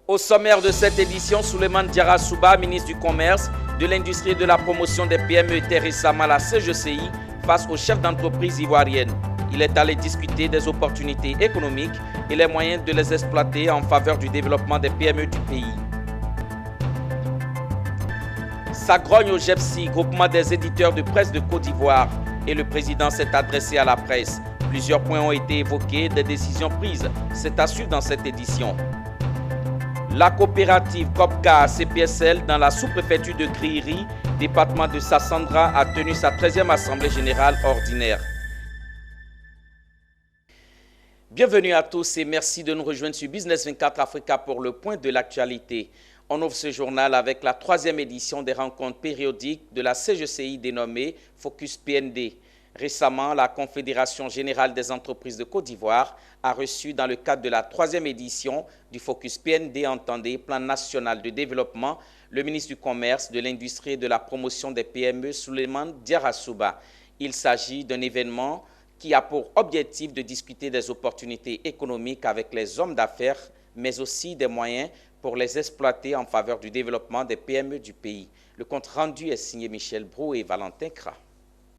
Au sommaire de cette édition, Souleymane Diarra Souba, ministre du Commerce, de l'Industrie et de la Promotion des PME, était récemment à la CGCI face aux chefs d'entreprise ivoiriennes. Il est allé discuter des opportunités économiques et les moyens de les exploiter en faveur du développement des PME du pays. Ça grogne au GEPSI, groupement des éditeurs de presse de Côte d'Ivoire, et le président s'est adressé à la presse. Plusieurs points ont été évoqués, des décisions prises. C'est à suivre dans cette édition. La coopérative COPCA CPSL dans la sous-préfecture de Kriri, département de Sassandra, a tenu sa 13e assemblée générale ordinaire. Bienvenue à tous et merci de nous rejoindre sur Business 24 Africa pour le point de l'actualité. On ouvre ce journal avec la 3e édition des rencontres périodiques de la CGCI dénommée Focus PND. Récemment, la Confédération générale des entreprises de Côte d'Ivoire a reçu dans le cadre de la 3e édition du Focus PND, entendez Plan national de développement, le ministre du Commerce, de l'Industrie et de la Promotion des PME, Souleymane Diarra Souba. Il s'agit d'un événement qui a pour objectif de discuter des opportunités économiques avec les hommes d'affaires, mais aussi des moyens pour les exploiter en faveur du développement des PME du pays. Le compte rendu est signé Michel Brou et Valentin Kra.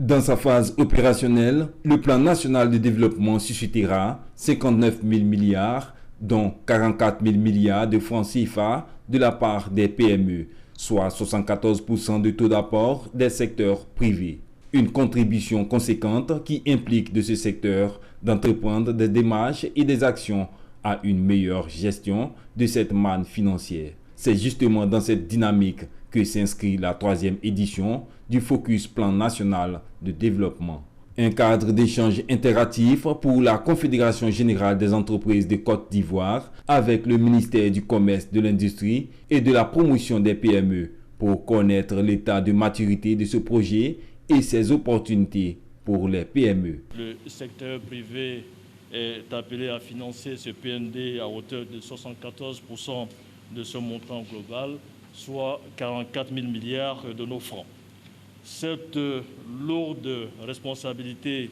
Dans sa phase opérationnelle, le plan national de développement suscitera 59 000 milliards, dont 44 000 milliards de francs CFA de la part des PME, soit 74% de taux d'apport des secteurs privés. Une contribution conséquente qui implique de ce secteur d'entreprendre des démarches et des actions à une meilleure gestion de cette manne financière. C'est justement dans cette dynamique que s'inscrit la 3e édition du Focus Plan national de développement. Un cadre d'échange interactif pour la Confédération générale des entreprises de Côte d'Ivoire avec le ministère du Commerce, de l'Industrie et de la Promotion des PME pour connaître l'état de maturité de ce projet et ses opportunités pour les PME. Le secteur privé est appelé à financer ce PND à hauteur de 74% de ce montant global, soit 44 000 milliards de nos francs. Cette lourde responsabilité,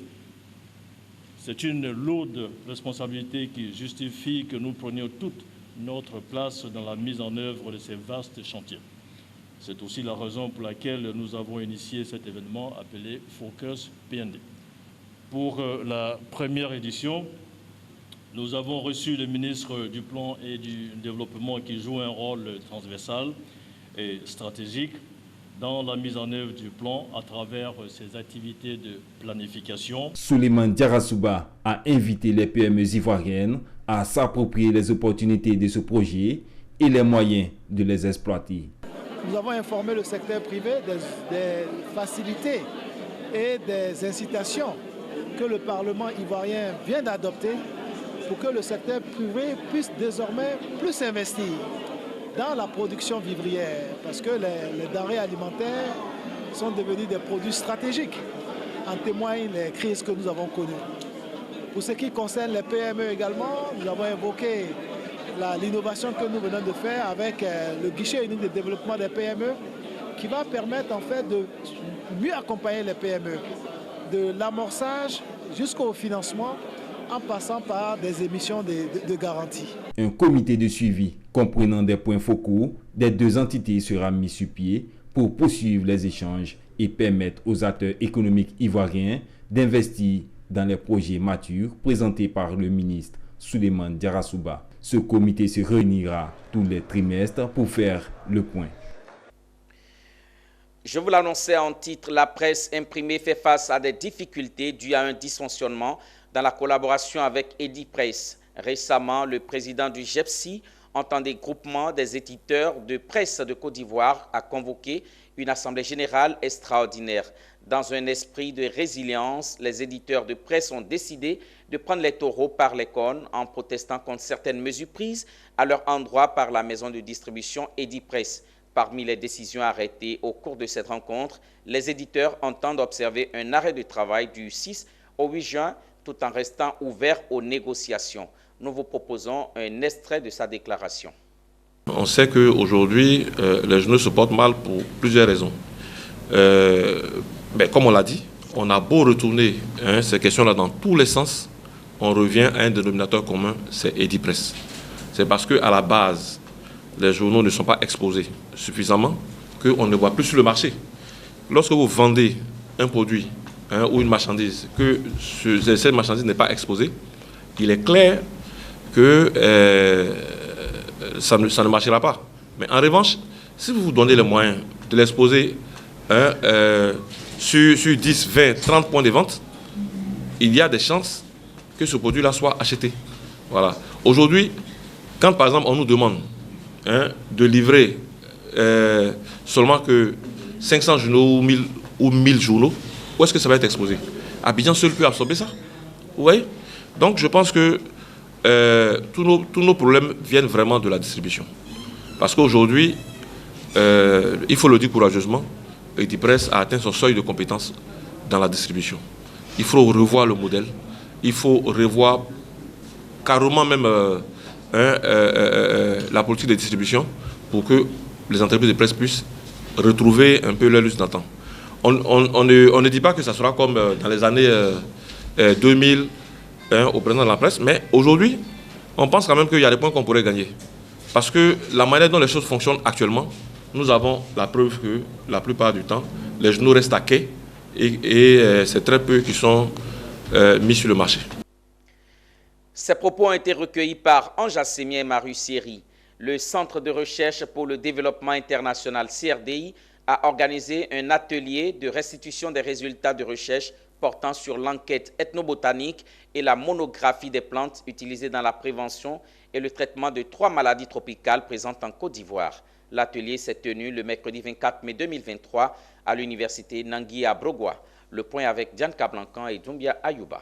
c'est une lourde responsabilité qui justifie que nous prenions toute notre place dans la mise en œuvre de ces vastes chantiers. C'est aussi la raison pour laquelle nous avons initié cet événement appelé Focus PND. Pour la première édition, nous avons reçu le ministre du Plan et du Développement qui joue un rôle transversal et stratégique dans la mise en œuvre du plan à travers ses activités de planification. Souleymane Diarra Souba a invité les PME ivoiriennes à s'approprier les opportunités de ce projet et les moyens de les exploiter. Nous avons informé le secteur privé des facilités et des incitations que le Parlement ivoirien vient d'adopter pour que le secteur privé puisse désormais plus investir dans la production vivrière, parce que les denrées alimentaires sont devenues des produits stratégiques. En témoignent les crises que nous avons connues. Pour ce qui concerne les PME également, nous avons évoqué l'innovation que nous venons de faire avec le guichet unique de développement des PME qui va permettre en fait de mieux accompagner les PME, de l'amorçage jusqu'au financement en passant par des émissions de garantie. Un comité de suivi comprenant des points focaux des deux entités sera mis sur pied pour poursuivre les échanges et permettre aux acteurs économiques ivoiriens d'investir dans les projets matures présentés par le ministre Souleymane Diarra Souba. Ce comité se réunira tous les trimestres pour faire le point. Je vous l'annonçais en titre, la presse imprimée fait face à des difficultés dues à un dysfonctionnement dans la collaboration avec Edipresse. Récemment, le président du GEPSI, entendez groupement des éditeurs de presse de Côte d'Ivoire, a convoqué une assemblée générale extraordinaire. Dans un esprit de résilience, les éditeurs de presse ont décidé de prendre les taureaux par les cornes en protestant contre certaines mesures prises à leur endroit par la maison de distribution Edipresse. Parmi les décisions arrêtées au cours de cette rencontre, les éditeurs entendent observer un arrêt de travail du 6 au 8 juin tout en restant ouverts aux négociations. Nous vous proposons un extrait de sa déclaration. On sait qu'aujourd'hui, les journaux se portent mal pour plusieurs raisons. Comme on l'a dit, on a beau retourner ces questions-là dans tous les sens, on revient à un dénominateur commun, c'est Edipresse. C'est parce qu'à la base, les journaux ne sont pas exposés suffisamment, qu'on ne voit plus sur le marché. Lorsque vous vendez un produit ou une marchandise, que cette marchandise n'est pas exposée, il est clair que ça ne marchera pas. Mais en revanche, si vous vous donnez les moyens de l'exposer sur 10, 20, 30 points de vente, il y a des chances que ce produit-là soit acheté. Voilà. Aujourd'hui, quand par exemple on nous demande de livrer seulement que 500 journaux ou 1000 journaux, où est-ce que ça va être exposé? Abidjan seul peut absorber ça. Vous voyez? Donc je pense que tous nos problèmes viennent vraiment de la distribution. Parce qu'aujourd'hui, il faut le dire courageusement, Edipresse a atteint son seuil de compétence dans la distribution. Il faut revoir le modèle, il faut revoir carrément même la politique de distribution pour que les entreprises de presse puissent retrouver un peu leur lustre d'antan. On ne dit pas que ça sera comme dans les années 2000 au président de la presse, mais aujourd'hui, on pense quand même qu'il y a des points qu'on pourrait gagner. Parce que la manière dont les choses fonctionnent actuellement, nous avons la preuve que la plupart du temps, les journaux restent à quai et c'est très peu qui sont mis sur le marché. Ces propos ont été recueillis par Ange Assémien et Marius Seri. Le Centre de recherche pour le développement international CRDI a organisé un atelier de restitution des résultats de recherche portant sur l'enquête ethnobotanique et la monographie des plantes utilisées dans la prévention et le traitement de 3 maladies tropicales présentes en Côte d'Ivoire. L'atelier s'est tenu le mercredi 24 mai 2023 à l'université Nangui à Brogua. Le point avec Diane Kablankan et Doumbia Ayouba.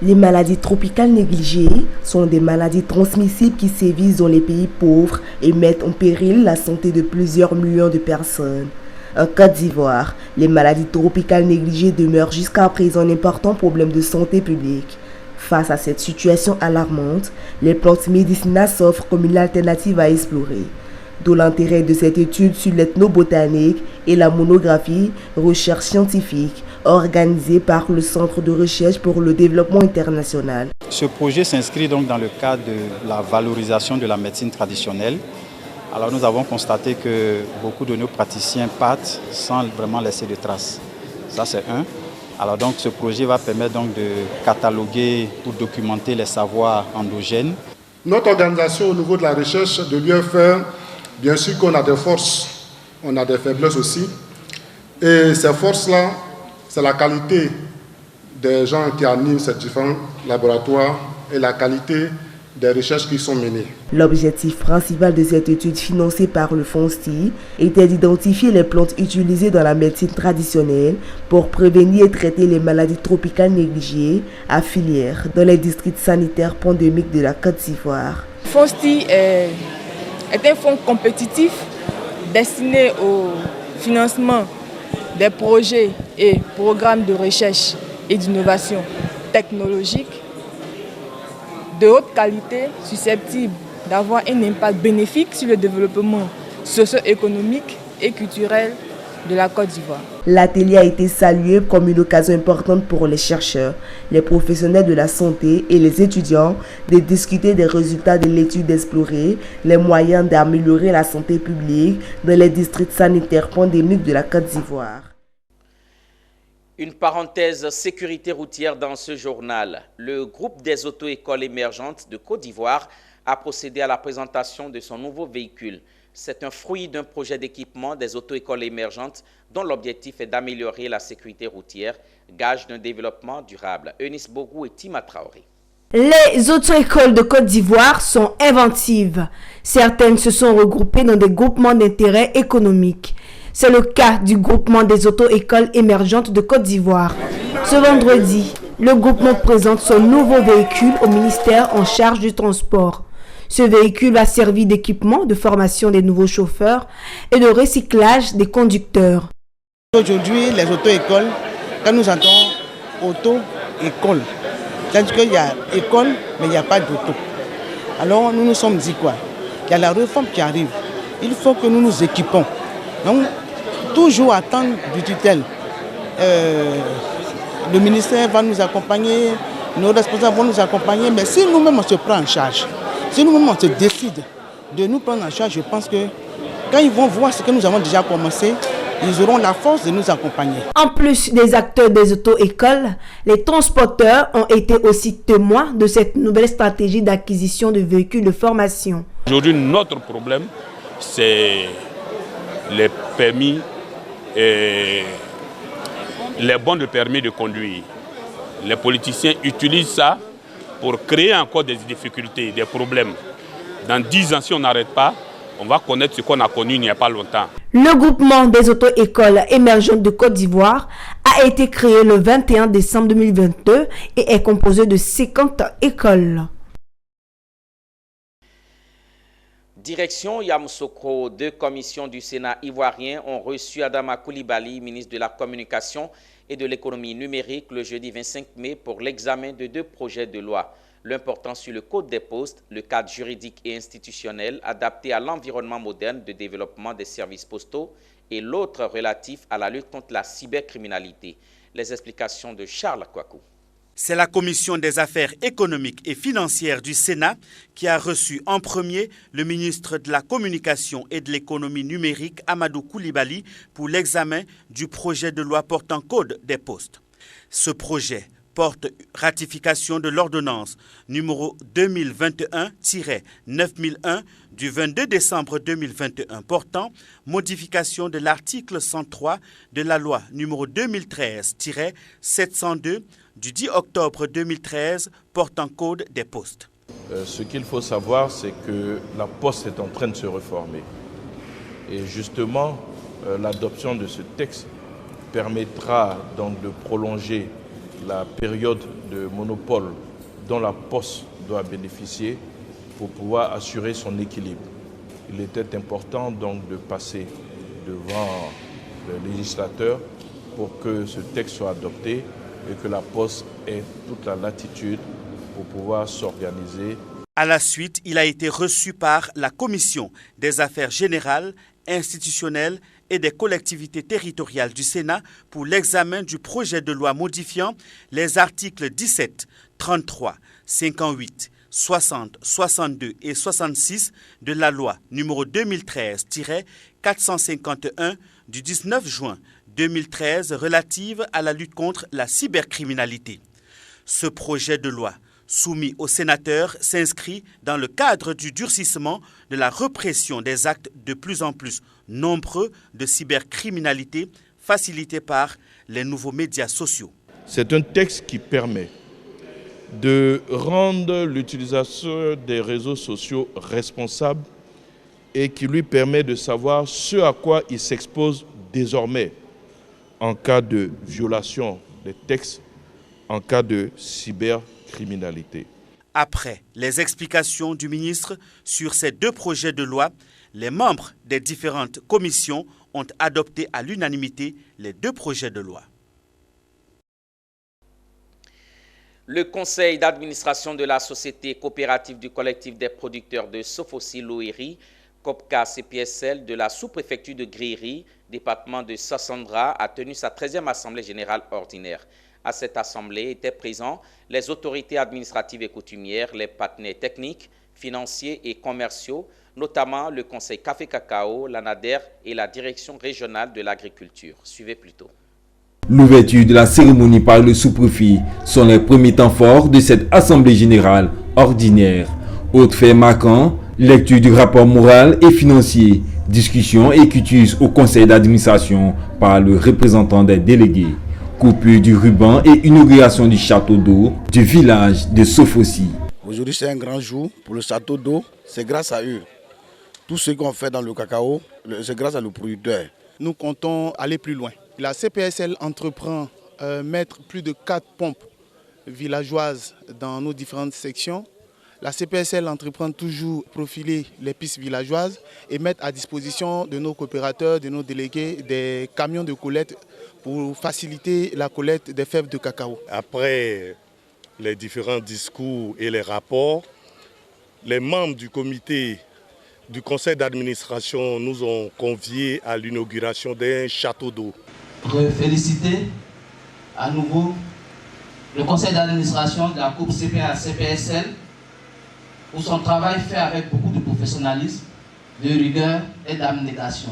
Les maladies tropicales négligées sont des maladies transmissibles qui sévissent dans les pays pauvres et mettent en péril la santé de plusieurs millions de personnes. En Côte d'Ivoire, les maladies tropicales négligées demeurent jusqu'à présent un important problème de santé publique. Face à cette situation alarmante, les plantes médicinales s'offrent comme une alternative à explorer. D'où l'intérêt de cette étude sur l'ethnobotanique et la monographie, recherche scientifique, organisée par le Centre de recherche pour le développement international. Ce projet s'inscrit donc dans le cadre de la valorisation de la médecine traditionnelle. Alors nous avons constaté que beaucoup de nos praticiens partent sans vraiment laisser de traces. Ça c'est un. Alors donc ce projet va permettre donc de cataloguer ou documenter les savoirs endogènes. Notre organisation au niveau de la recherche de l'UFR, bien sûr qu'on a des forces, on a des faiblesses aussi. Et ces forces-là, c'est la qualité des gens qui animent ces différents laboratoires et la qualité des recherches qui sont menées. L'objectif principal de cette étude financée par le FONSTI était d'identifier les plantes utilisées dans la médecine traditionnelle pour prévenir et traiter les maladies tropicales négligées à filière dans les districts sanitaires pandémiques de la Côte d'Ivoire. FONSTI est un fonds compétitif destiné au financement des projets et programmes de recherche et d'innovation technologique de haute qualité susceptibles d'avoir un impact bénéfique sur le développement socio-économique et culturel de la Côte d'Ivoire. L'atelier a été salué comme une occasion importante pour les chercheurs, les professionnels de la santé et les étudiants de discuter des résultats de l'étude, d'explorer les moyens d'améliorer la santé publique dans les districts sanitaires pandémiques de la Côte d'Ivoire. Une parenthèse sécurité routière dans ce journal. Le groupe des auto-écoles émergentes de Côte d'Ivoire a procédé à la présentation de son nouveau véhicule. C'est un fruit d'un projet d'équipement des auto-écoles émergentes dont l'objectif est d'améliorer la sécurité routière, gage d'un développement durable. Eunice Bogou et Tima Traoré. Les auto-écoles de Côte d'Ivoire sont inventives. Certaines se sont regroupées dans des groupements d'intérêt économique. C'est le cas du groupement des auto-écoles émergentes de Côte d'Ivoire. Ce vendredi, le groupement présente son nouveau véhicule au ministère en charge du transport. Ce véhicule va servir d'équipement de formation des nouveaux chauffeurs et de recyclage des conducteurs. Aujourd'hui, les auto-écoles, quand nous entendons auto-école, c'est-à-dire qu'il y a école, mais il n'y a pas d'auto. Alors nous nous sommes dit quoi? Il y a la réforme qui arrive. Il faut que nous nous équipons. Donc, toujours attendre du tutelle. Le ministère va nous accompagner, nos responsables vont nous accompagner, mais si nous-mêmes on se prend en charge, si nous-mêmes on se décide de nous prendre en charge. Je pense que quand ils vont voir ce que nous avons déjà commencé, ils auront la force de nous accompagner. En plus des acteurs des auto-écoles, les transporteurs ont été aussi témoins de cette nouvelle stratégie d'acquisition de véhicules de formation. Aujourd'hui, notre problème, c'est les permis et les bons de permis de conduire. Les politiciens utilisent ça pour créer encore des difficultés, des problèmes. Dans 10 ans, si on n'arrête pas, on va connaître ce qu'on a connu il n'y a pas longtemps. Le groupement des auto-écoles émergentes de Côte d'Ivoire a été créé le 21 décembre 2022 et est composé de 50 écoles. Direction Yamoussoukro, 2 commissions du Sénat ivoirien ont reçu Adama Coulibaly, ministre de la Communication et de l'économie numérique, le jeudi 25 mai pour l'examen de 2 projets de loi. L'important sur le code des postes, le cadre juridique et institutionnel adapté à l'environnement moderne de développement des services postaux et l'autre relatif à la lutte contre la cybercriminalité. Les explications de Charles Kouakou. C'est la Commission des affaires économiques et financières du Sénat qui a reçu en premier le ministre de la Communication et de l'économie numérique, Amadou Coulibaly, pour l'examen du projet de loi portant code des postes. Ce projet porte ratification de l'ordonnance numéro 2021-9001 du 22 décembre 2021 portant modification de l'article 103 de la loi numéro 2013-702 du 10 octobre 2013 portant code des postes. Ce qu'il faut savoir, c'est que la Poste est en train de se reformer. Et justement, l'adoption de ce texte permettra donc de prolonger la période de monopole dont la Poste doit bénéficier pour pouvoir assurer son équilibre. Il était important donc de passer devant le législateur pour que ce texte soit adopté et que la Poste ait toute la latitude pour pouvoir s'organiser. À la suite, il a été reçu par la Commission des affaires générales, institutionnelles et des collectivités territoriales du Sénat pour l'examen du projet de loi modifiant les articles 17, 33, 58, 60, 62 et 66 de la loi numéro 2013-451 du 19 juin 2013 relative à la lutte contre la cybercriminalité. Ce projet de loi soumis aux sénateurs s'inscrit dans le cadre du durcissement de la répression des actes de plus en plus nombreux de cybercriminalité facilités par les nouveaux médias sociaux. C'est un texte qui permet de rendre l'utilisation des réseaux sociaux responsable et qui lui permet de savoir ce à quoi il s'expose désormais en cas de violation des textes, en cas de cybercriminalité. Après les explications du ministre sur ces 2 projets de loi, les membres des différentes commissions ont adopté à l'unanimité les 2 projets de loi. Le conseil d'administration de la société coopérative du collectif des producteurs de Sofosi Louiri, COPCA CPSL de la sous-préfecture de Griri, département de Sassandra, a tenu sa 13e assemblée générale ordinaire. À cette assemblée étaient présents les autorités administratives et coutumières, les partenaires techniques, financiers et commerciaux, notamment le Conseil Café Cacao, l'ANADER et la Direction régionale de l'agriculture. Suivez plutôt. L'ouverture de la cérémonie par le sous-préfet sont les premiers temps forts de cette assemblée générale ordinaire. Autre fait marquant, lecture du rapport moral et financier, discussion et quitus au conseil d'administration par le représentant des délégués. Coupure du ruban et inauguration du château d'eau du village de Sofosi. Aujourd'hui, c'est un grand jour pour le château d'eau. C'est grâce à eux. Tout ce qu'on fait dans le cacao, c'est grâce à nos producteurs. Nous comptons aller plus loin. La CPSL entreprend mettre plus de 4 pompes villageoises dans nos différentes sections. La CPSL entreprend toujours profiler les pistes villageoises et mettre à disposition de nos coopérateurs, de nos délégués, des camions de collecte pour faciliter la collecte des fèves de cacao. Après les différents discours et les rapports, les membres du comité du conseil d'administration nous ont conviés à l'inauguration d'un château d'eau. Je féliciter à nouveau le conseil d'administration de la Coupe CPA-CPSL pour son travail fait avec beaucoup de professionnalisme. professionnalisme, de rigueur et d'abnégation.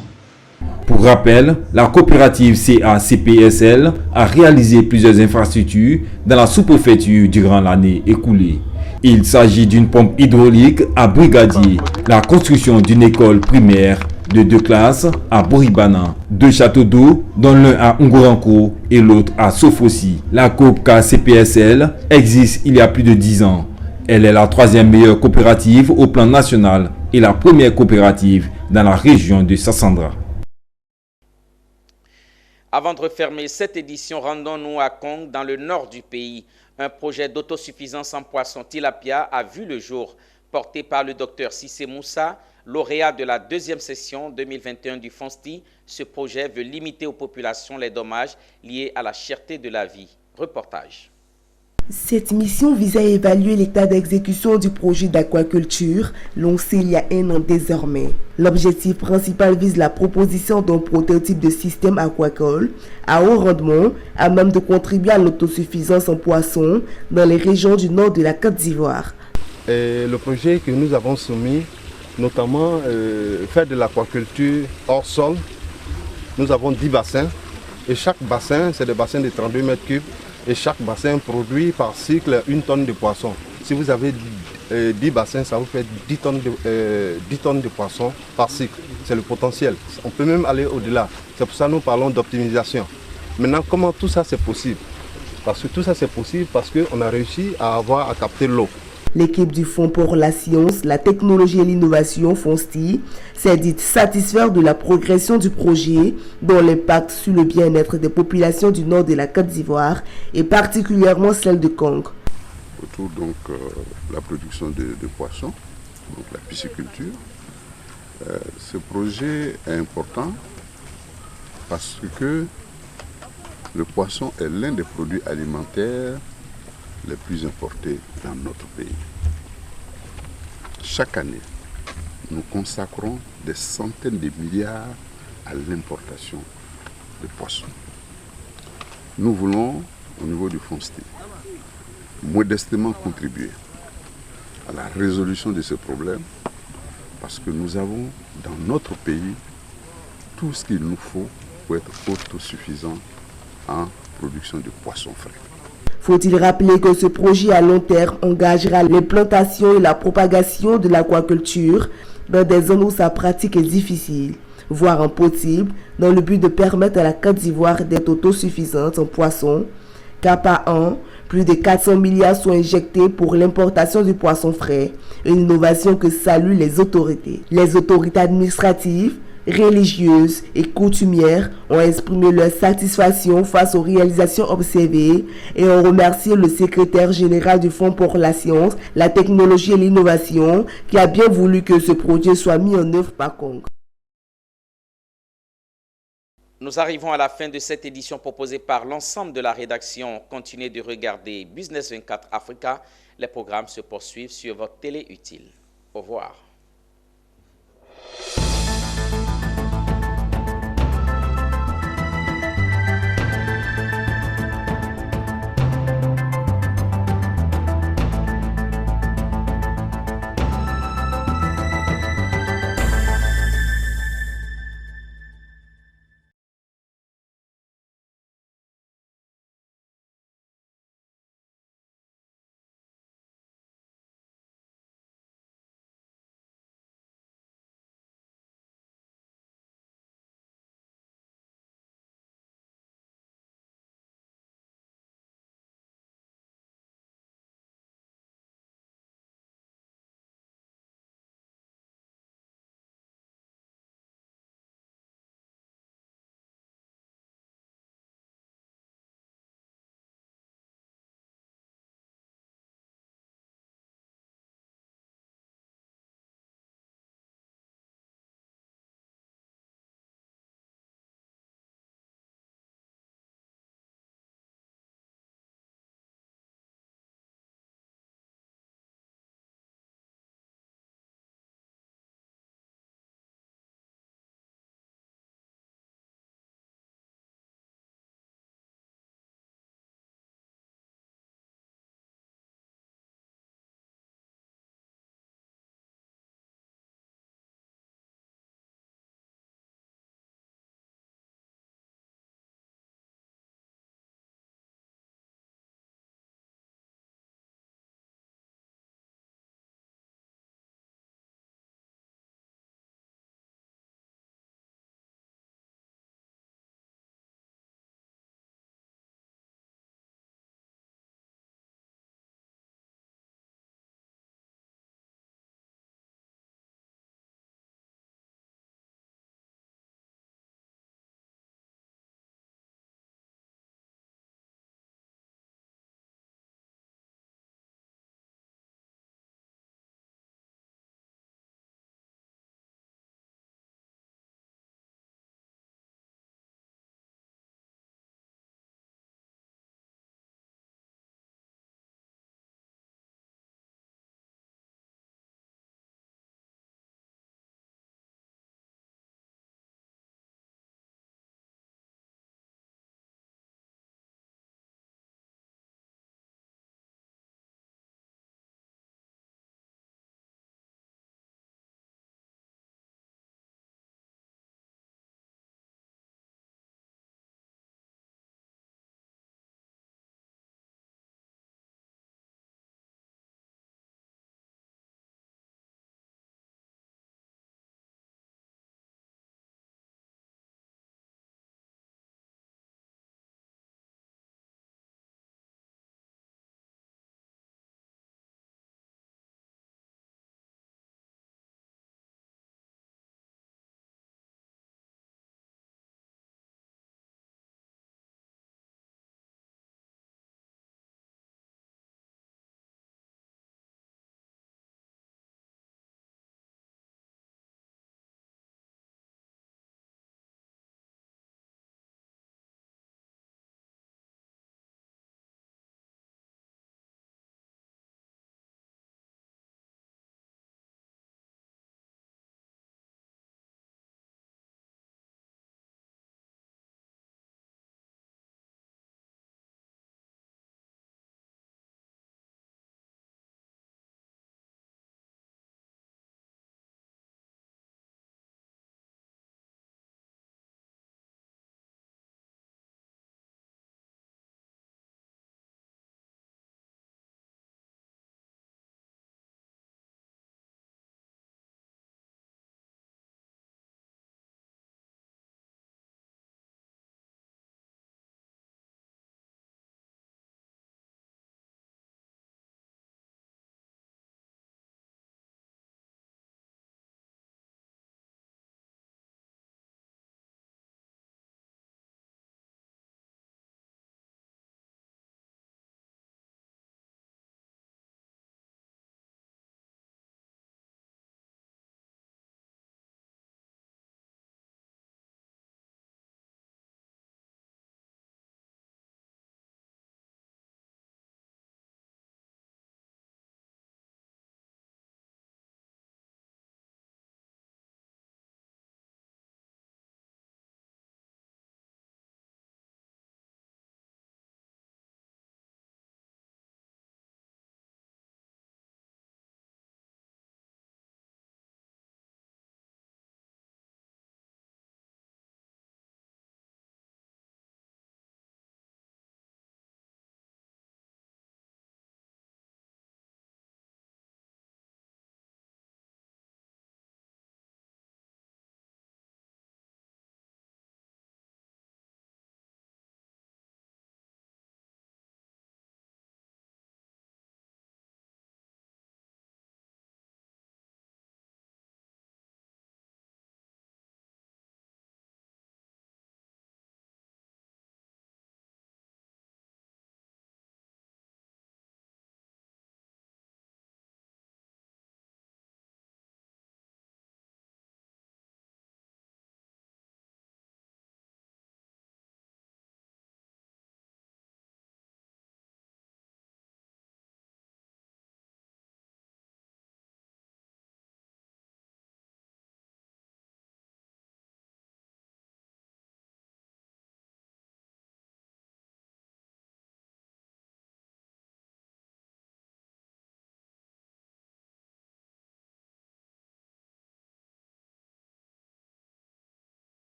Pour rappel, la coopérative CACPSL a réalisé plusieurs infrastructures dans la sous-préfecture durant l'année écoulée. Il s'agit d'une pompe hydraulique à Brigadier, la construction d'une école primaire de 2 classes à Boribana, 2 châteaux d'eau, dont l'un à Ngoranko et l'autre à Sofossi. La coop CPSL existe il y a plus de 10 ans. Elle est la 3e meilleure coopérative au plan national et la première coopérative dans la région de Sassandra. Avant de refermer cette édition, rendons-nous à Kong, dans le nord du pays. Un projet d'autosuffisance en poisson tilapia a vu le jour, porté par le docteur Sissé Moussa, lauréat de la 2e session 2021 du FONSTI. Ce projet veut limiter aux populations les dommages liés à la cherté de la vie. Reportage. Cette mission vise à évaluer l'état d'exécution du projet d'aquaculture lancé il y a 1 an désormais. L'objectif principal vise la proposition d'un prototype de système aquacole à haut rendement à même de contribuer à l'autosuffisance en poissons dans les régions du nord de la Côte d'Ivoire. Le projet que nous avons soumis, notamment faire de l'aquaculture hors sol. Nous avons 10 bassins et chaque bassin, c'est des bassins de 32 mètres cubes. Et chaque bassin produit par cycle 1 tonne de poisson. Si vous avez 10 bassins, ça vous fait 10 tonnes de poisson par cycle. C'est le potentiel. On peut même aller au-delà. C'est pour ça que nous parlons d'optimisation. Maintenant, comment tout ça c'est possible? Parce que tout ça c'est possible parce qu'on a réussi à capter l'eau. L'équipe du Fonds pour la science, la technologie et l'innovation, FONSTI, s'est dite satisfaire de la progression du projet, dont l'impact sur le bien-être des populations du nord de la Côte d'Ivoire et particulièrement celle de Kong. Autour donc la production de poissons, donc la pisciculture. Ce projet est important parce que le poisson est l'un des produits alimentaires les plus importés dans notre pays. Chaque année, nous consacrons des centaines de milliards à l'importation de poissons. Nous voulons, au niveau du FONSTI, modestement contribuer à la résolution de ce problème parce que nous avons dans notre pays tout ce qu'il nous faut pour être autosuffisant en production de poissons frais. Faut-il rappeler que ce projet à long terme engagera l'implantation et la propagation de l'aquaculture dans des zones où sa pratique est difficile, voire impossible, dans le but de permettre à la Côte d'Ivoire d'être autosuffisante en poissons, car par an, plus de 400 milliards sont injectés pour l'importation du poisson frais, une innovation que saluent les autorités. Les autorités administratives, religieuses et coutumières ont exprimé leur satisfaction face aux réalisations observées et ont remercié le secrétaire général du Fonds pour la science, la technologie et l'innovation qui a bien voulu que ce projet soit mis en œuvre par Kong. Nous arrivons à la fin de cette édition proposée par l'ensemble de la rédaction. Continuez de regarder Business 24 Africa. Les programmes se poursuivent sur votre télé utile. Au revoir.